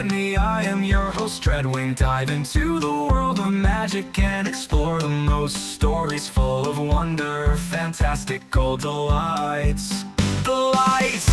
me, I am your host Dreadwing. Dive into the world of magic and explore the most stories full of wonder, fantastical delights. The lights!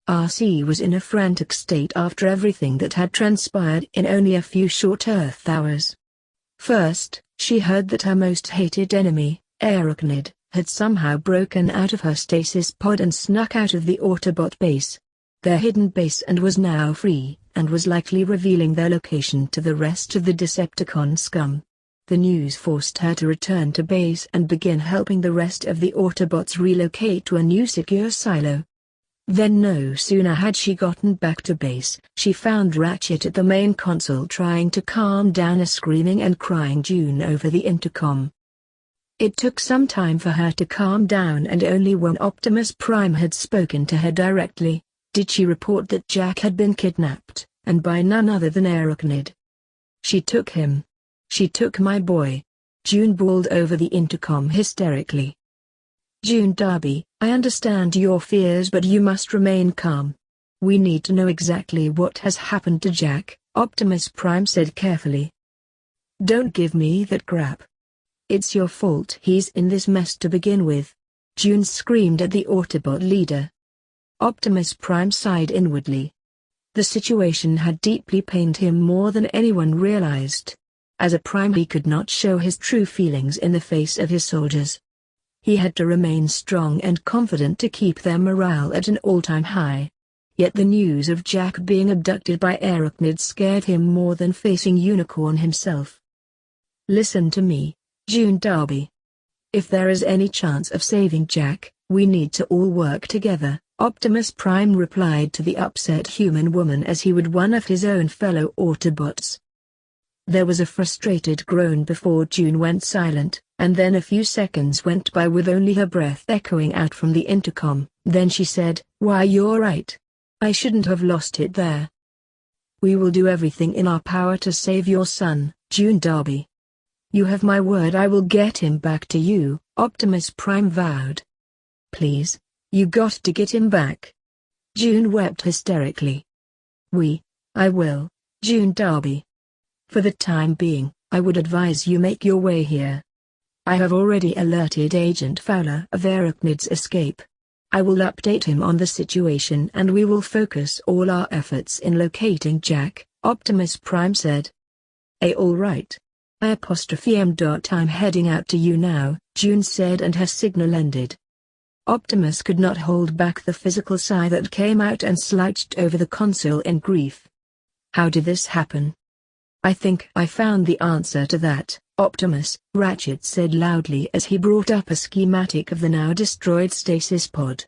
RC was in a frantic state after everything that had transpired in only a few short Earth hours. First, she heard that her most hated enemy, Arachnid, had somehow broken out of her stasis pod and snuck out of the Autobot base. Their hidden base and was now free, and was likely revealing their location to the rest of the Decepticon scum. The news forced her to return to base and begin helping the rest of the Autobots relocate to a new secure silo. Then no sooner had she gotten back to base, she found Ratchet at the main console trying to calm down a screaming and crying June over the intercom. It took some time for her to calm down, and only when Optimus Prime had spoken to her directly, did she report that Jack had been kidnapped, and by none other than Arachnid. "She took him. She took my boy," June bawled over the intercom hysterically. "June Darby, I understand your fears, but you must remain calm. We need to know exactly what has happened to Jack," Optimus Prime said carefully. "Don't give me that crap. It's your fault he's in this mess to begin with," June screamed at the Autobot leader. Optimus Prime sighed inwardly. The situation had deeply pained him more than anyone realized. As a Prime, he could not show his true feelings in the face of his soldiers. He had to remain strong and confident to keep their morale at an all-time high. Yet the news of Jack being abducted by Arachnid scared him more than facing Unicorn himself. "Listen to me, June Darby. If there is any chance of saving Jack, we need to all work together," Optimus Prime replied to the upset human woman as he would one of his own fellow Autobots. There was a frustrated groan before June went silent, and then a few seconds went by with only her breath echoing out from the intercom. Then she said, "Why, you're right. I shouldn't have lost it there. We will do everything in our power to save your son, June Darby. You have my word I will get him back to you," Optimus Prime vowed. "Please, you got to get him back." June wept hysterically. I will, June Darby. For the time being, I would advise you make your way here. I have already alerted Agent Fowler of Arachnid's escape. I will update him on the situation and we will focus all our efforts in locating Jack," Optimus Prime said. All right. I'm heading out to you now," June said, and her signal ended. Optimus could not hold back the physical sigh that came out and slouched over the console in grief. "How did this happen?" "I think I found the answer to that, Optimus," Ratchet said loudly as he brought up a schematic of the now destroyed stasis pod.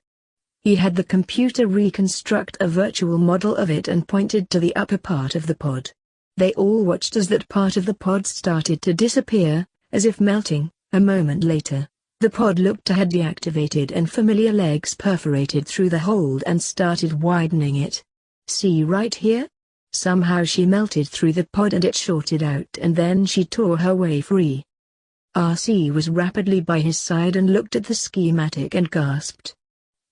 He had the computer reconstruct a virtual model of it and pointed to the upper part of the pod. They all watched as that part of the pod started to disappear, as if melting. A moment later, the pod looked to had deactivated and familiar legs perforated through the hold and started widening it. "See right here? Somehow she melted through the pod and it shorted out, and then she tore her way free." RC was rapidly by his side and looked at the schematic and gasped.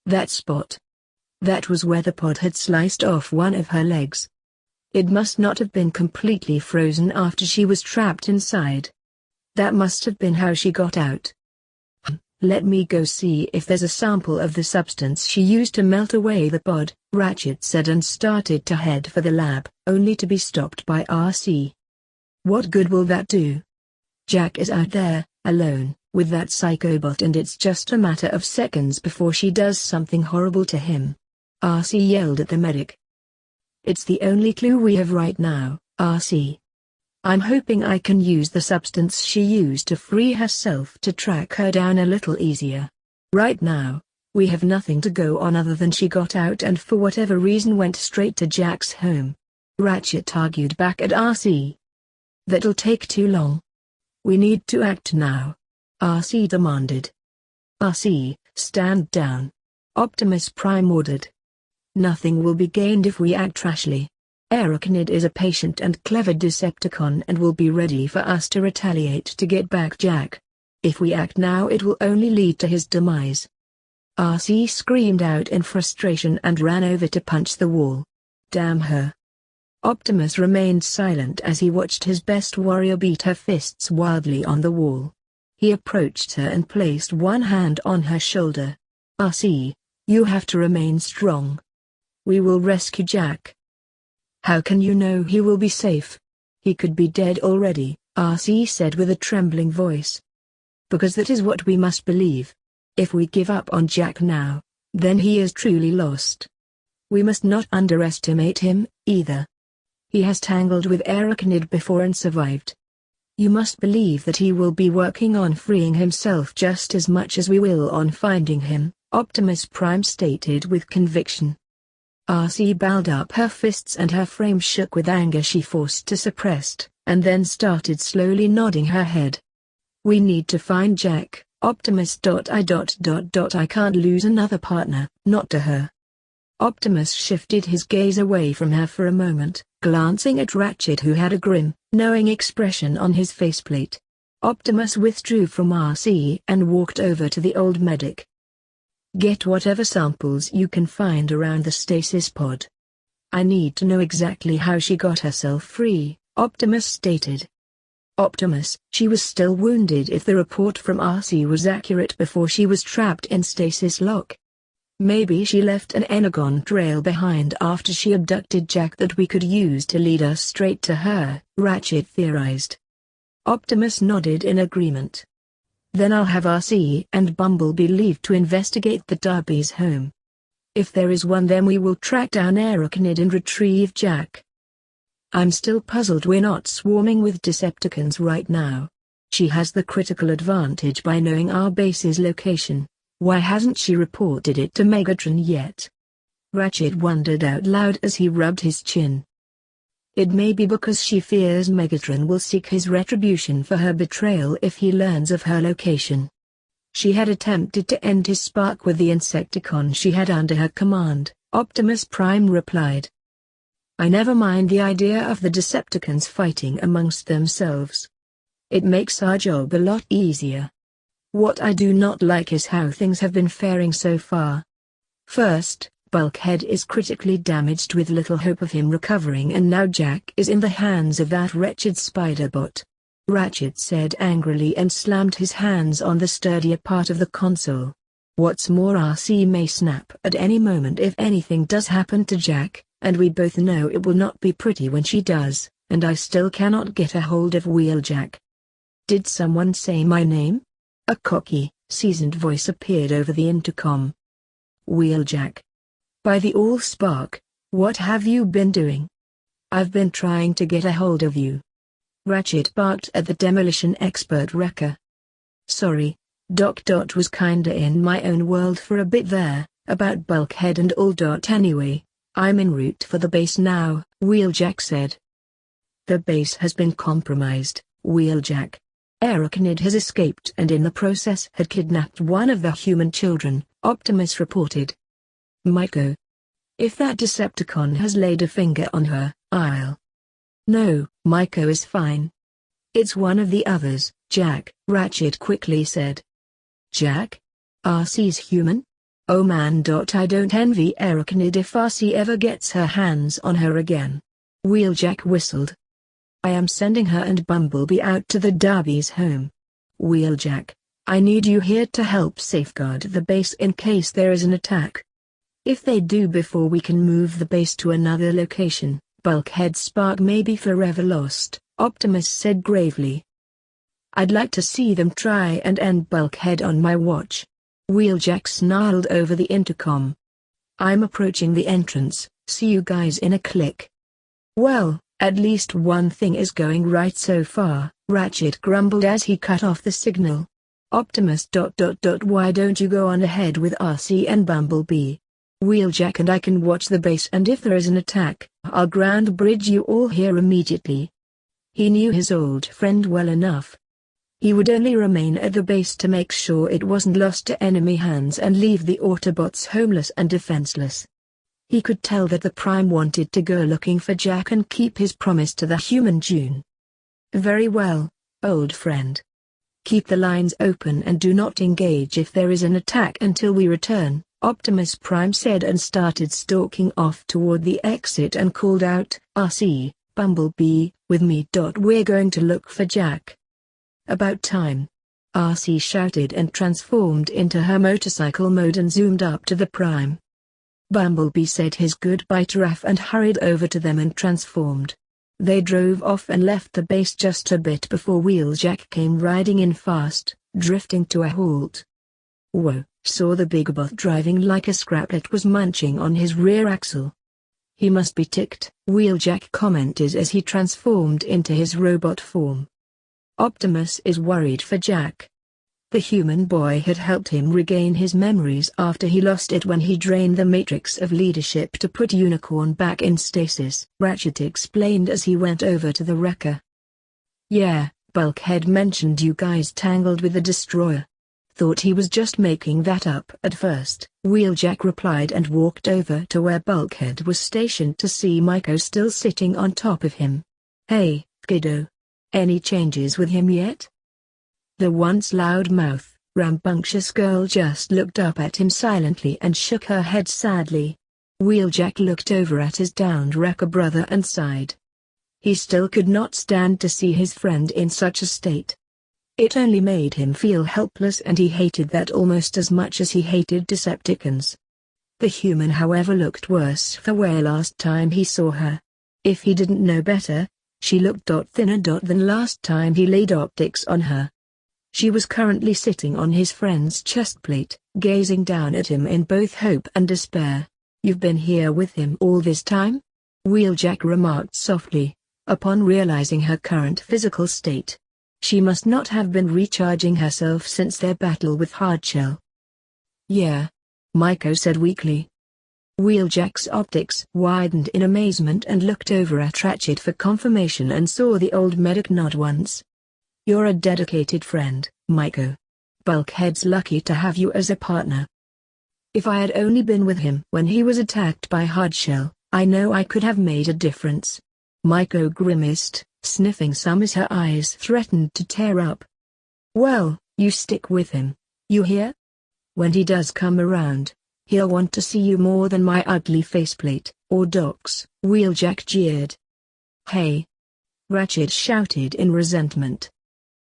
That spot. That was where the pod had sliced off one of her legs. It must not have been completely frozen after she was trapped inside. That must have been how she got out. "Let me go see if there's a sample of the substance she used to melt away the pod," Ratchet said, and started to head for the lab, only to be stopped by RC. "What good will that do? Jack is out there, alone, with that psychobot, and it's just a matter of seconds before she does something horrible to him." RC yelled at the medic. "It's the only clue we have right now, RC. I'm hoping I can use the substance she used to free herself to track her down a little easier. Right now, we have nothing to go on other than she got out and for whatever reason went straight to Jack's home." Ratchet argued back at RC. "That'll take too long. We need to act now," RC demanded. "RC, stand down." Optimus Prime ordered. Nothing will be gained if we act rashly. Arachnid is a patient and clever Decepticon and will be ready for us to retaliate to get back Jack. If we act now it will only lead to his demise. RC screamed out in frustration and ran over to punch the wall. Damn her. Optimus remained silent as he watched his best warrior beat her fists wildly on the wall. He approached her and placed one hand on her shoulder. RC, you have to remain strong. We will rescue Jack. How can you know he will be safe? He could be dead already, RC said with a trembling voice. Because that is what we must believe. If we give up on Jack now, then he is truly lost. We must not underestimate him, either. He has tangled with Arachnid before and survived. You must believe that he will be working on freeing himself just as much as we will on finding him, Optimus Prime stated with conviction. RC balled up her fists and her frame shook with anger she forced to suppressed, and then started slowly nodding her head. We need to find Jack, Optimus. I can't lose another partner, not to her. Optimus shifted his gaze away from her for a moment, glancing at Ratchet who had a grim, knowing expression on his faceplate. Optimus withdrew from RC and walked over to the old medic. Get whatever samples you can find around the stasis pod. I need to know exactly how she got herself free, Optimus stated. Optimus, she was still wounded if the report from RC was accurate before she was trapped in stasis lock. Maybe she left an energon trail behind after she abducted Jack that we could use to lead us straight to her, Ratchet theorized. Optimus nodded in agreement. Then I'll have RC and Bumblebee leave to investigate the Darby's home. If there is one, then we will track down Arachnid and retrieve Jack. I'm still puzzled we're not swarming with Decepticons right now. She has the critical advantage by knowing our base's location. Why hasn't she reported it to Megatron yet? Ratchet wondered out loud as he rubbed his chin. It may be because she fears Megatron will seek his retribution for her betrayal if he learns of her location. She had attempted to end his spark with the Insecticon she had under her command, Optimus Prime replied. I never mind the idea of the Decepticons fighting amongst themselves. It makes our job a lot easier. What I do not like is how things have been faring so far. First, Bulkhead is critically damaged with little hope of him recovering, and now Jack is in the hands of that wretched Spider-Bot. Ratchet said angrily and slammed his hands on the sturdier part of the console. What's more, RC may snap at any moment if anything does happen to Jack, and we both know it will not be pretty when she does, and I still cannot get a hold of Wheeljack. Did someone say my name? A cocky, seasoned voice appeared over the intercom. Wheeljack. By the Allspark, what have you been doing? I've been trying to get a hold of you. Ratchet barked at the demolition expert wrecker. Sorry, Doc. Was kinda in my own world for a bit there, about Bulkhead and all. Anyway, I'm en route for the base now, Wheeljack said. The base has been compromised, Wheeljack. Arachnid has escaped and in the process had kidnapped one of the human children, Optimus reported. Myko. If that Decepticon has laid a finger on her, I'll... No, Myko is fine. It's one of the others, Jack, Ratchet quickly said. Jack? RC's human? Oh man. I don't envy Arachnid if RC ever gets her hands on her again. Wheeljack whistled. I am sending her and Bumblebee out to the Darby's home. Wheeljack, I need you here to help safeguard the base in case there is an attack. If they do before we can move the base to another location, Bulkhead's spark may be forever lost, Optimus said gravely. I'd like to see them try and end Bulkhead on my watch. Wheeljack snarled over the intercom. I'm approaching the entrance, see you guys in a click. Well, at least one thing is going right so far, Ratchet grumbled as he cut off the signal. Optimus. Why don't you go on ahead with RC and Bumblebee? Wheeljack and I can watch the base, and if there is an attack, I'll ground bridge you all here immediately. He knew his old friend well enough. He would only remain at the base to make sure it wasn't lost to enemy hands and leave the Autobots homeless and defenseless. He could tell that the Prime wanted to go looking for Jack and keep his promise to the human June. Very well, old friend. Keep the lines open and do not engage if there is an attack until we return, Optimus Prime said, and started stalking off toward the exit and called out, "RC, Bumblebee, with me. We're going to look for Jack." About time. RC shouted and transformed into her motorcycle mode and zoomed up to the Prime. Bumblebee said his goodbye to Raph and hurried over to them and transformed. They drove off and left the base just a bit before Wheeljack came riding in fast, drifting to a halt. Whoa, saw the big bot driving like a scraplet was munching on his rear axle. He must be ticked, Wheeljack commented as he transformed into his robot form. Optimus is worried for Jack. The human boy had helped him regain his memories after he lost it when he drained the matrix of leadership to put Unicorn back in stasis, Ratchet explained as he went over to the wrecker. Yeah, Bulkhead mentioned you guys tangled with the destroyer. Thought he was just making that up at first, Wheeljack replied and walked over to where Bulkhead was stationed to see Myko still sitting on top of him. Hey, kiddo. Any changes with him yet? The once loud-mouthed, rambunctious girl just looked up at him silently and shook her head sadly. Wheeljack looked over at his downed wrecker brother and sighed. He still could not stand to see his friend in such a state. It only made him feel helpless, and he hated that almost as much as he hated Decepticons. The human, however, looked worse for wear last time he saw her. If he didn't know better, she looked thinner than last time he laid optics on her. She was currently sitting on his friend's chest plate, gazing down at him in both hope and despair. You've been here with him all this time? Wheeljack remarked softly, upon realizing her current physical state. She must not have been recharging herself since their battle with Hardshell. Yeah. Myko said weakly. Wheeljack's optics widened in amazement and looked over at Ratchet for confirmation and saw the old medic nod once. You're a dedicated friend, Myko. Bulkhead's lucky to have you as a partner. If I had only been with him when he was attacked by Hardshell, I know I could have made a difference. Myko grimaced, sniffing some as her eyes threatened to tear up. Well, you stick with him. You hear? When he does come around, he'll want to see you more than my ugly faceplate, or Doc's, Wheeljack jeered. Hey! Ratchet shouted in resentment.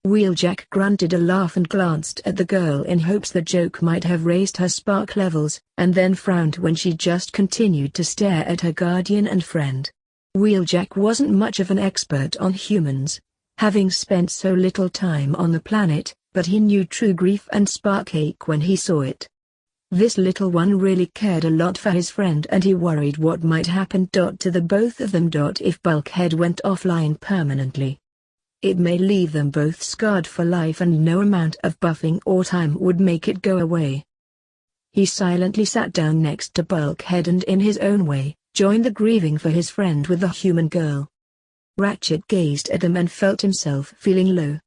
Wheeljack grunted a laugh and glanced at the girl in hopes the joke might have raised her spark levels, and then frowned when she just continued to stare at her guardian and friend. Wheeljack wasn't much of an expert on humans, having spent so little time on the planet, but he knew true grief and spark ache when he saw it. This little one really cared a lot for his friend, and he worried what might happen to the both of them if Bulkhead went offline permanently. It may leave them both scarred for life, and no amount of buffing or time would make it go away. He silently sat down next to Bulkhead and in his own way, joined the grieving for his friend with the human girl. Ratchet gazed at them and felt himself feeling low.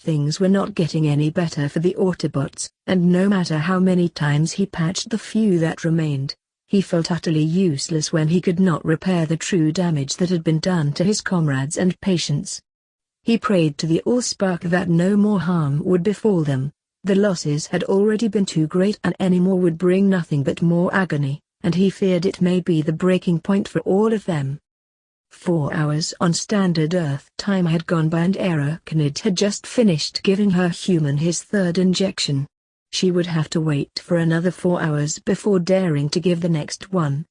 Things were not getting any better for the Autobots, and no matter how many times he patched the few that remained, he felt utterly useless when he could not repair the true damage that had been done to his comrades and patients. He prayed to the Allspark that no more harm would befall them. The losses had already been too great, and any more would bring nothing but more agony, and he feared it may be the breaking point for all of them. 4 hours on standard Earth time had gone by, and Arachnid had just finished giving her human his third injection. She would have to wait for another 4 hours before daring to give the next one.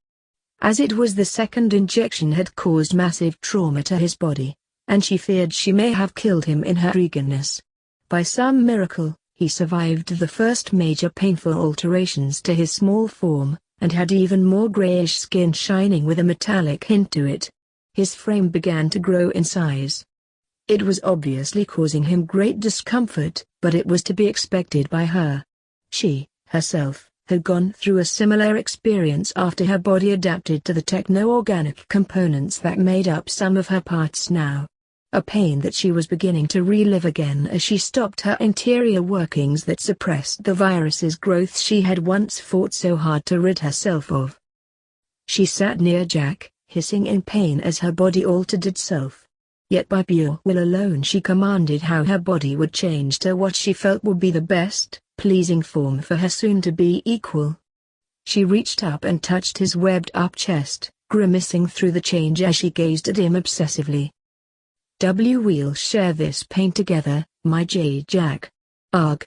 As it was, the second injection had caused massive trauma to his body, and she feared she may have killed him in her eagerness. By some miracle, he survived the first major painful alterations to his small form, and had even more grayish skin shining with a metallic hint to it. His frame began to grow in size. It was obviously causing him great discomfort, but it was to be expected by her. She, herself, had gone through a similar experience after her body adapted to the techno-organic components that made up some of her parts now. a pain that she was beginning to relive again as she stopped her interior workings that suppressed the virus's growth she had once fought so hard to rid herself of. She sat near Jack, hissing in pain as her body altered itself. Yet by pure will alone she commanded how her body would change to what she felt would be the best, pleasing form for her soon-to-be equal. She reached up and touched his webbed-up chest, grimacing through the change as she gazed at him obsessively. We'll share this pain together, my Jack. Ugh.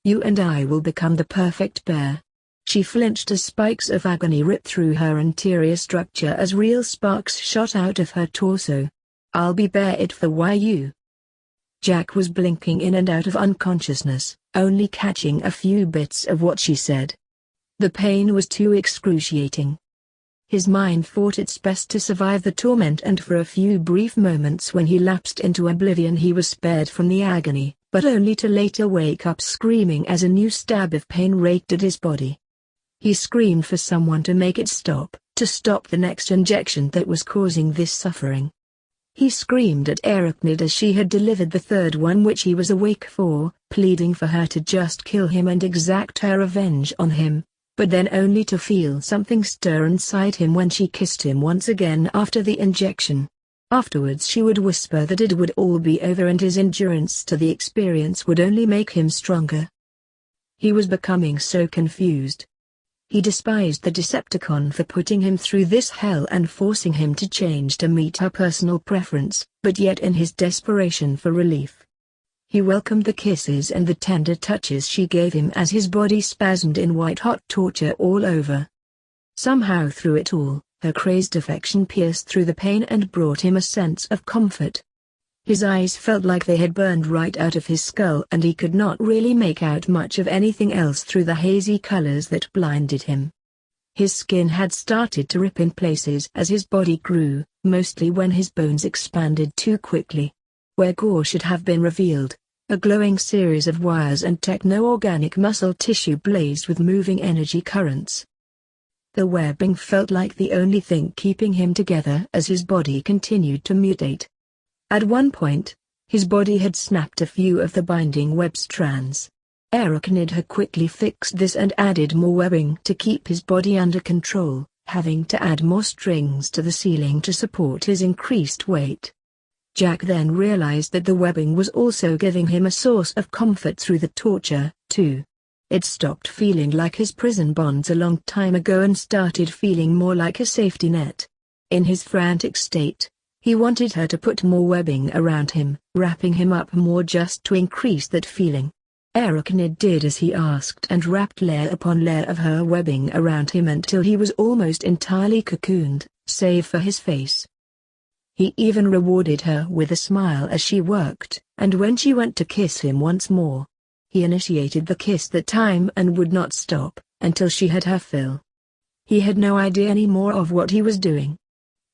You and I will become the perfect pair. She flinched as spikes of agony ripped through her interior structure as real sparks shot out of her torso. I'll be bare it for you. Jack was blinking in and out of unconsciousness, only catching a few bits of what she said. The pain was too excruciating. His mind fought its best to survive the torment, and for a few brief moments when he lapsed into oblivion he was spared from the agony, but only to later wake up screaming as a new stab of pain raked at his body. He screamed for someone to make it stop, to stop the next injection that was causing this suffering. He screamed at Arachnid as she had delivered the third one which he was awake for, pleading for her to just kill him and exact her revenge on him, but then only to feel something stir inside him when she kissed him once again after the injection. Afterwards she would whisper that it would all be over and his endurance to the experience would only make him stronger. He was becoming so confused. He despised the Decepticon for putting him through this hell and forcing him to change to meet her personal preference, but yet in his desperation for relief, he welcomed the kisses and the tender touches she gave him as his body spasmed in white-hot torture all over. Somehow through it all, her crazed affection pierced through the pain and brought him a sense of comfort. His eyes felt like they had burned right out of his skull and he could not really make out much of anything else through the hazy colors that blinded him. His skin had started to rip in places as his body grew, mostly when his bones expanded too quickly. Where gore should have been revealed, a glowing series of wires and techno-organic muscle tissue blazed with moving energy currents. The webbing felt like the only thing keeping him together as his body continued to mutate. At one point, his body had snapped a few of the binding web strands. Arachnid had quickly fixed this and added more webbing to keep his body under control, having to add more strings to the ceiling to support his increased weight. Jack then realized that the webbing was also giving him a source of comfort through the torture, too. It stopped feeling like his prison bonds a long time ago and started feeling more like a safety net. In his frantic state, he wanted her to put more webbing around him, wrapping him up more just to increase that feeling. Arachnid did as he asked and wrapped layer upon layer of her webbing around him until he was almost entirely cocooned, save for his face. He even rewarded her with a smile as she worked, and when she went to kiss him once more, he initiated the kiss that time and would not stop, until she had her fill. He had no idea anymore of what he was doing.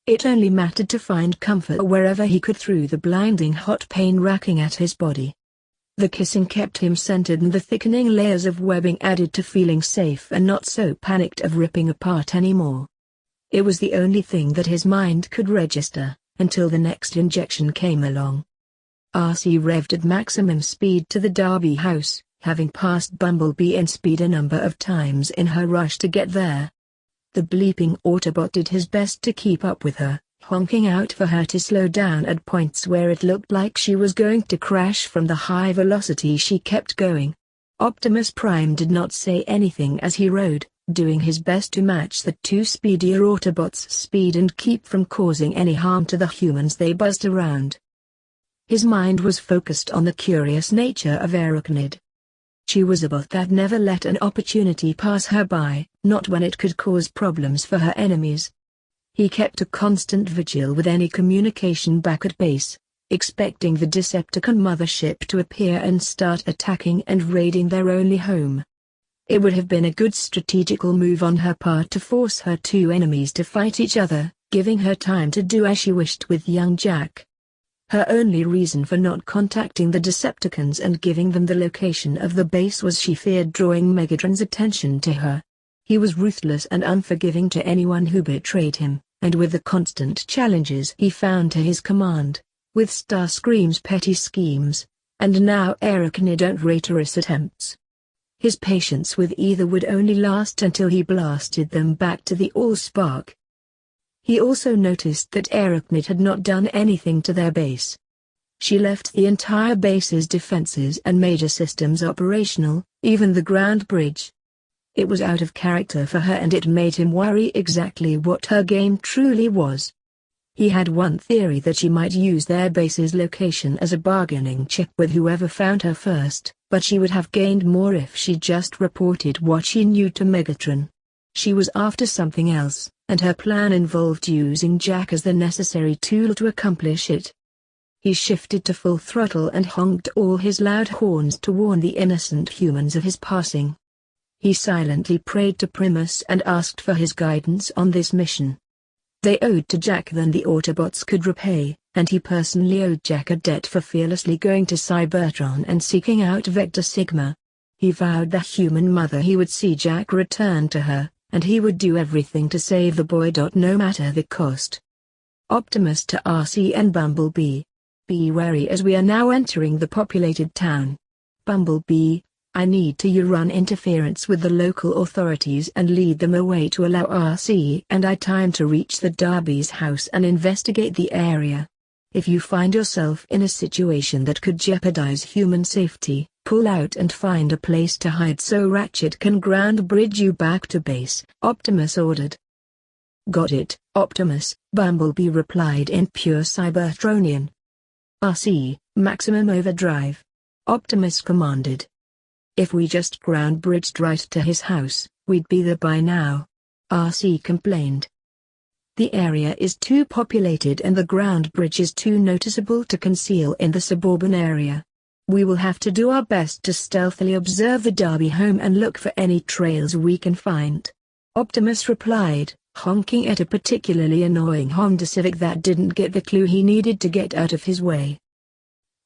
It only mattered to find comfort wherever he could through the blinding hot pain racking at his body. The kissing kept him centered and the thickening layers of webbing added to feeling safe and not so panicked of ripping apart anymore. It was the only thing that his mind could register, until the next injection came along. RC revved at maximum speed to the Derby house, having passed Bumblebee in speed a number of times in her rush to get there. The bleeping Autobot did his best to keep up with her, honking out for her to slow down at points where it looked like she was going to crash from the high velocity she kept going. Optimus Prime did not say anything as he rode, doing his best to match the two speedier Autobots' speed and keep from causing any harm to the humans they buzzed around. His mind was focused on the curious nature of Arachnid. She was a bot that never let an opportunity pass her by, not when it could cause problems for her enemies. He kept a constant vigil with any communication back at base, expecting the Decepticon mothership to appear and start attacking and raiding their only home. It would have been a good strategical move on her part to force her two enemies to fight each other, giving her time to do as she wished with young Jack. Her only reason for not contacting the Decepticons and giving them the location of the base was she feared drawing Megatron's attention to her. He was ruthless and unforgiving to anyone who betrayed him, and with the constant challenges he found to his command, with Starscream's petty schemes, and now Arachnid and traitorous attempts. His patience with either would only last until he blasted them back to the Allspark. He also noticed that Arachnid had not done anything to their base. She left the entire base's defenses and major systems operational, even the ground bridge. It was out of character for her, and it made him worry exactly what her game truly was. He had one theory that she might use their base's location as a bargaining chip with whoever found her first, but she would have gained more if she just reported what she knew to Megatron. She was after something else, and her plan involved using Jack as the necessary tool to accomplish it. He shifted to full throttle and honked all his loud horns to warn the innocent humans of his passing. He silently prayed to Primus and asked for his guidance on this mission. They owed to Jack than the Autobots could repay, and he personally owed Jack a debt for fearlessly going to Cybertron and seeking out Vector Sigma. He vowed the human mother he would see Jack return to her, and he would do everything to save the boy. No matter the cost. Optimus to RC and Bumblebee. Be wary as we are now entering the populated town. Bumblebee, I need you run interference with the local authorities and lead them away to allow RC and I time to reach the Darby's house and investigate the area. If you find yourself in a situation that could jeopardize human safety, pull out and find a place to hide so Ratchet can ground bridge you back to base, Optimus ordered. Got it, Optimus, Bumblebee replied in pure Cybertronian. RC, maximum overdrive. Optimus commanded. If we just ground bridged right to his house, we'd be there by now. RC complained. The area is too populated and the ground bridge is too noticeable to conceal in the suburban area. We will have to do our best to stealthily observe the Darby home and look for any trails we can find. Optimus replied, honking at a particularly annoying Honda Civic that didn't get the clue he needed to get out of his way.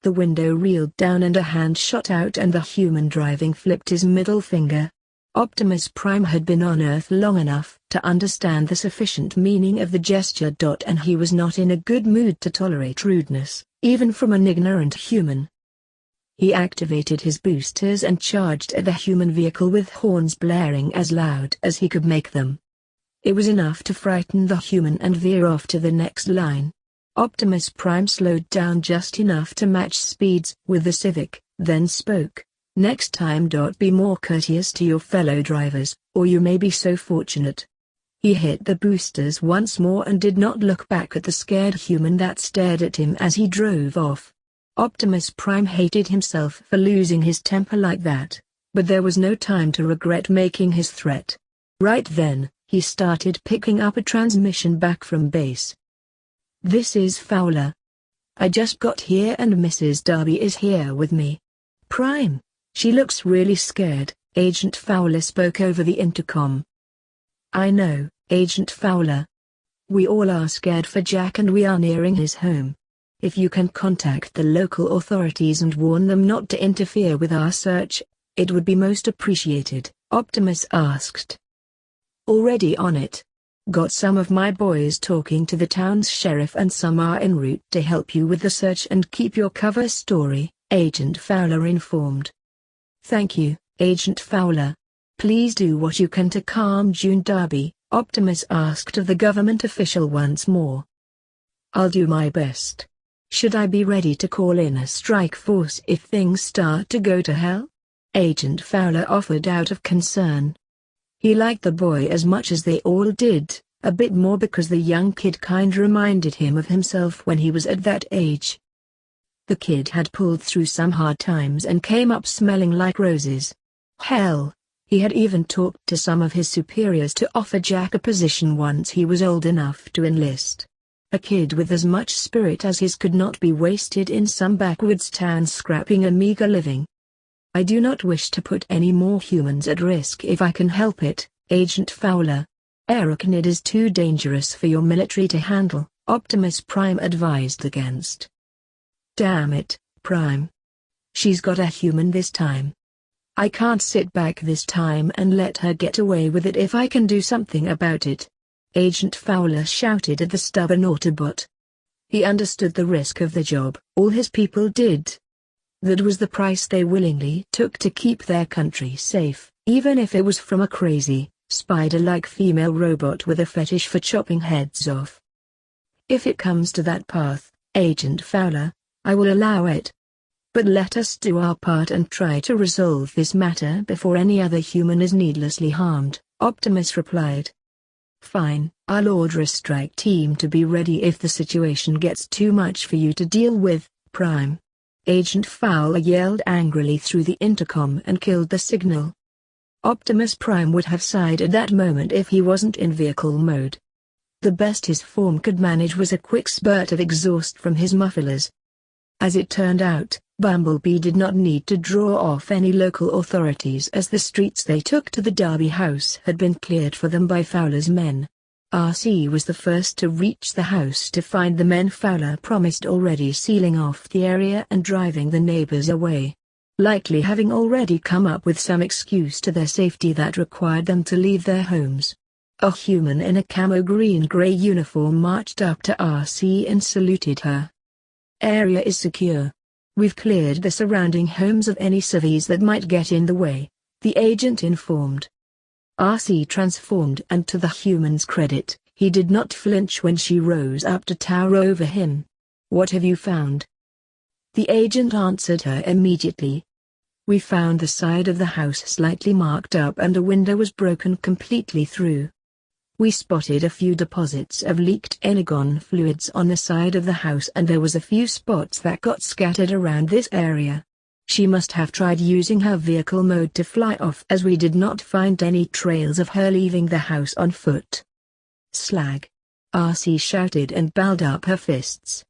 The window reeled down and a hand shot out and the human driving flipped his middle finger. Optimus Prime had been on Earth long enough to understand the sufficient meaning of the gesture. And he was not in a good mood to tolerate rudeness, even from an ignorant human. He activated his boosters and charged at the human vehicle with horns blaring as loud as he could make them. It was enough to frighten the human and veer off to the next line. Optimus Prime slowed down just enough to match speeds with the Civic, then spoke. Next time. Be more courteous to your fellow drivers, or you may be so fortunate. He hit the boosters once more and did not look back at the scared human that stared at him as he drove off. Optimus Prime hated himself for losing his temper like that, but there was no time to regret making his threat. Right then, he started picking up a transmission back from base. This is Fowler. I just got here and Mrs. Darby is here with me. Prime, she looks really scared, Agent Fowler spoke over the intercom. I know, Agent Fowler. We all are scared for Jack and we are nearing his home. If you can contact the local authorities and warn them not to interfere with our search, it would be most appreciated, Optimus asked. Already on it. Got some of my boys talking to the town's sheriff and some are en route to help you with the search and keep your cover story, Agent Fowler informed. Thank you, Agent Fowler. Please do what you can to calm June Darby, Optimus asked of the government official once more. I'll do my best. Should I be ready to call in a strike force if things start to go to hell? Agent Fowler offered out of concern. He liked the boy as much as they all did, a bit more because the young kid kinda reminded him of himself when he was at that age. The kid had pulled through some hard times and came up smelling like roses. Hell, he had even talked to some of his superiors to offer Jack a position once he was old enough to enlist. A kid with as much spirit as his could not be wasted in some backwoods town scrapping a meager living. I do not wish to put any more humans at risk if I can help it, Agent Fowler. Arachnid is too dangerous for your military to handle, Optimus Prime advised against. Damn it, Prime. She's got a human this time. I can't sit back this time and let her get away with it if I can do something about it. Agent Fowler shouted at the stubborn Autobot. He understood the risk of the job. All his people did. That was the price they willingly took to keep their country safe, even if it was from a crazy, spider-like female robot with a fetish for chopping heads off. If it comes to that path, Agent Fowler, I will allow it. But let us do our part and try to resolve this matter before any other human is needlessly harmed, Optimus replied. Fine, I'll order a strike team to be ready if the situation gets too much for you to deal with, Prime. Agent Fowler yelled angrily through the intercom and killed the signal. Optimus Prime would have sighed at that moment if he wasn't in vehicle mode. The best his form could manage was a quick spurt of exhaust from his mufflers. As it turned out, Bumblebee did not need to draw off any local authorities as the streets they took to the Derby house had been cleared for them by Fowler's men. RC was the first to reach the house to find the men Fowler promised already sealing off the area and driving the neighbors away. Likely having already come up with some excuse to their safety that required them to leave their homes. A human in a camo green-gray uniform marched up to RC and saluted her. Area is secure. We've cleared the surrounding homes of any civvies that might get in the way, the agent informed. RC transformed, and to the human's credit, he did not flinch when she rose up to tower over him. What have you found? The agent answered her immediately. We found the side of the house slightly marked up and a window was broken completely through. We spotted a few deposits of leaked energon fluids on the side of the house and there was a few spots that got scattered around this area. She must have tried using her vehicle mode to fly off as we did not find any trails of her leaving the house on foot. Slag! RC shouted and balled up her fists.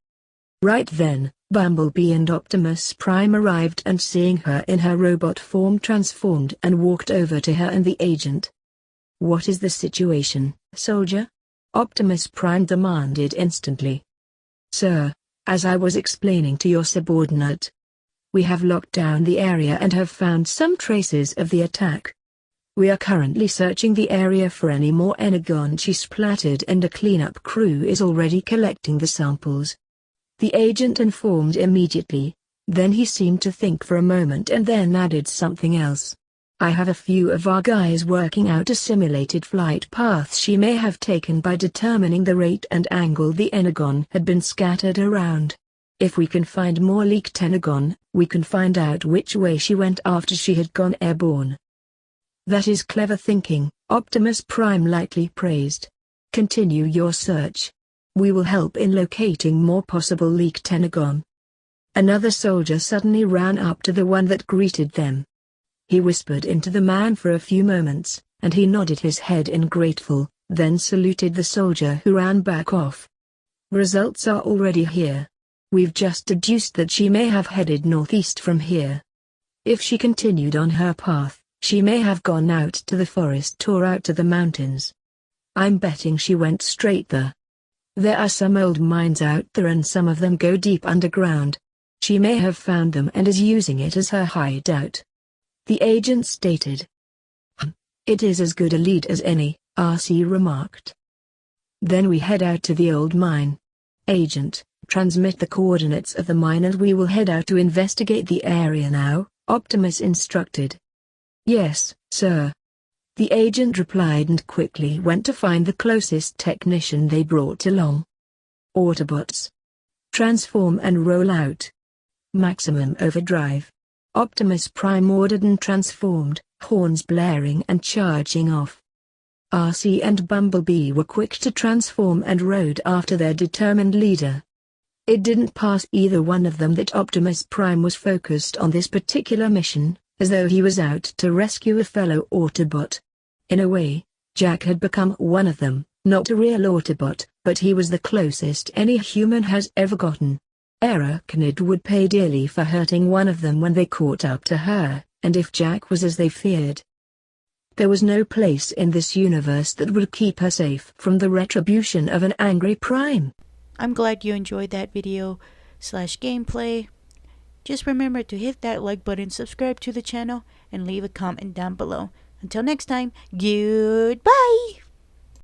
Right then, Bumblebee and Optimus Prime arrived and seeing her in her robot form transformed and walked over to her and the agent. What is the situation, soldier? Optimus Prime demanded instantly. Sir, as I was explaining to your subordinate, we have locked down the area and have found some traces of the attack. We are currently searching the area for any more energon she splattered and a cleanup crew is already collecting the samples. The agent informed immediately, then he seemed to think for a moment and then added something else. I have a few of our guys working out a simulated flight path she may have taken by determining the rate and angle the energon had been scattered around. If we can find more leaked energon, we can find out which way she went after she had gone airborne. That is clever thinking, Optimus Prime lightly praised. Continue your search. We will help in locating more possible leaked energon. Another soldier suddenly ran up to the one that greeted them. He whispered into the man for a few moments, and he nodded his head in grateful, then saluted the soldier who ran back off. Results are already here. We've just deduced that she may have headed northeast from here. If she continued on her path, she may have gone out to the forest or out to the mountains. I'm betting she went straight there. There are some old mines out there and some of them go deep underground. She may have found them and is using it as her hideout. The agent stated. It is as good a lead as any, RC remarked. Then we head out to the old mine. Agent, transmit the coordinates of the mine and we will head out to investigate the area now, Optimus instructed. Yes, sir. The agent replied and quickly went to find the closest technician they brought along. Autobots. Transform and roll out. Maximum overdrive. Optimus Prime ordered and transformed, horns blaring and charging off. RC and Bumblebee were quick to transform and rode after their determined leader. It didn't pass either one of them that Optimus Prime was focused on this particular mission, as though he was out to rescue a fellow Autobot. In a way, Jack had become one of them, not a real Autobot, but he was the closest any human has ever gotten. Arachnid would pay dearly for hurting one of them when they caught up to her, and if Jack was as they feared, there was no place in this universe that would keep her safe from the retribution of an angry Prime. I'm glad you enjoyed that video/gameplay. Just remember to hit that like button, subscribe to the channel, and leave a comment down below. Until next time, goodbye!